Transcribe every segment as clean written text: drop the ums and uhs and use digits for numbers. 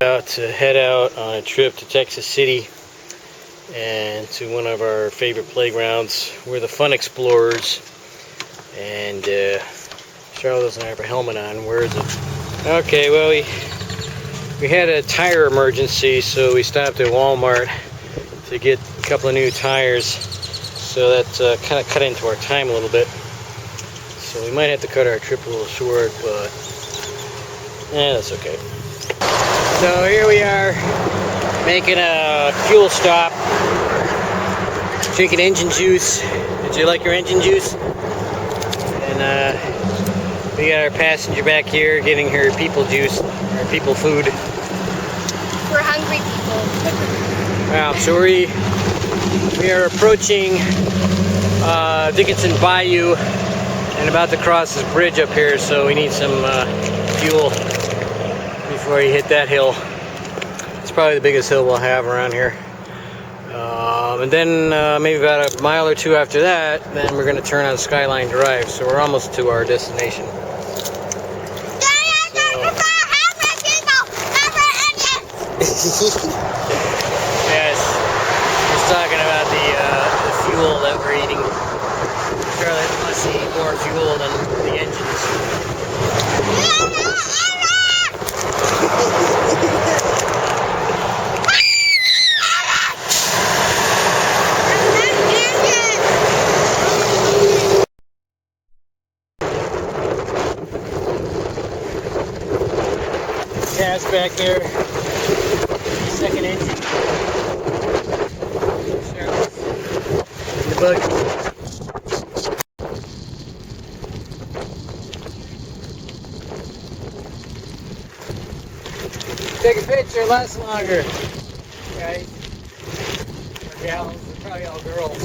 About to head out on a trip to Texas City and to one of our favorite playgrounds. We're the Fun Explorers, and Charlotte doesn't have her helmet on. Where is it? Okay, well we had a tire emergency, so we stopped at Walmart to get a couple of new tires. So that kind of cut into our time a little bit. So we might have to cut our trip a little short, but that's okay. So here we are, making a fuel stop, drinking engine juice. Did you like your engine juice? And we got our passenger back here getting her people juice, or people food. We're hungry people. Wow, so we are approaching Dickinson Bayou and about to cross this bridge up here, so we need some fuel before you hit that hill. It's probably the biggest hill we'll have around here. And then maybe about a mile or two after that, then we're going to turn on Skyline Drive, so we're almost to our destination. Yes, just talking about the fuel that we're eating. Charlotte must eat more fuel than the engines. Gas back there. Second engine. In the buggy. Take a picture, lasts longer. Guys. Or gals, they're probably all girls.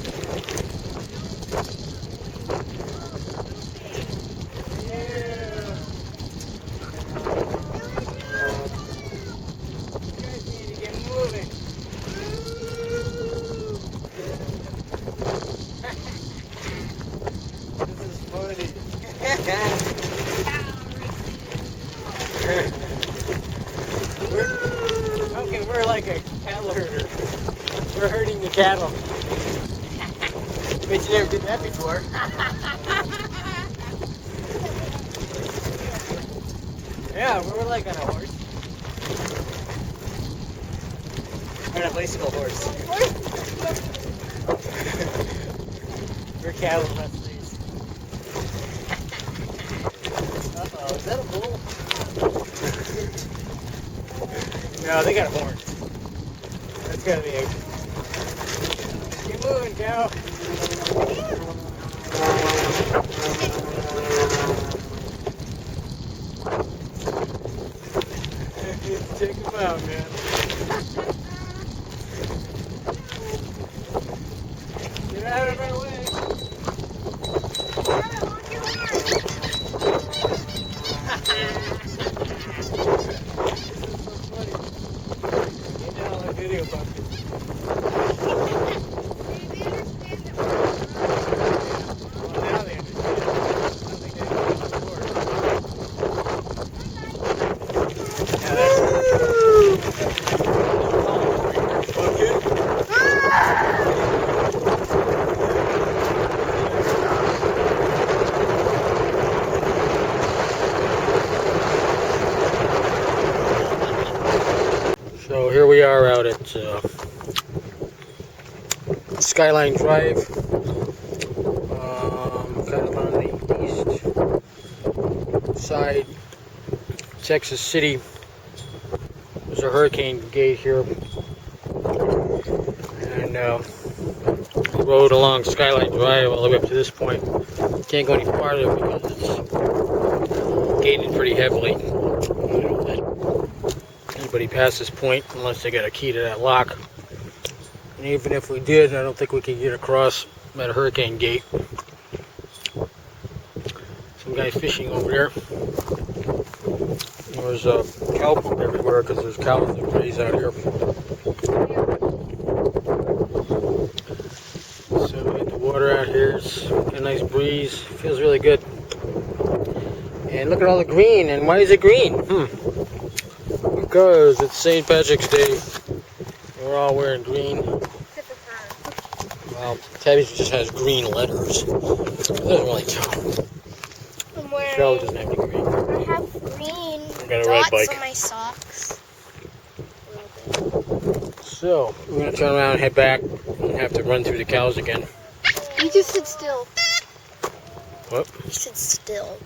We're like a cattle herder. We're herding the cattle. Bet you never did that before. Yeah, we're like on a horse. We're on a bicycle horse. We're cattle, not slaves. Uh-oh, is that a bull? No, they got horns. That's gotta be it. Keep moving, cow. Check them out, man. Get out of our way. Video about this. Well, now they understand. I don't think they did before. Yeah, So here we are out at Skyline Drive, kind of on the east side, Texas City. There's a hurricane gate here, and the road along Skyline Drive all the way up to this point. Can't go any farther because it's gated pretty heavily. I don't let anybody past this point unless they got a key to that lock. And even if we did, I don't think we could get across that hurricane gate. Some guy fishing over there. There's cow poop everywhere because there's cows that graze out here. So we get the water out here. It's got a nice breeze. Feels really good. And look at all the green. And why is it green? Because it's St. Patrick's Day. We're all wearing green. Except for her. Well, Tabby just has green letters. It doesn't really count. I'm wearing... Charlotte doesn't have any green. I have green got a red dots bike. on my socks. So, we're going to turn around and head back and have to run through the cows again. You just sit still. What? You sit still.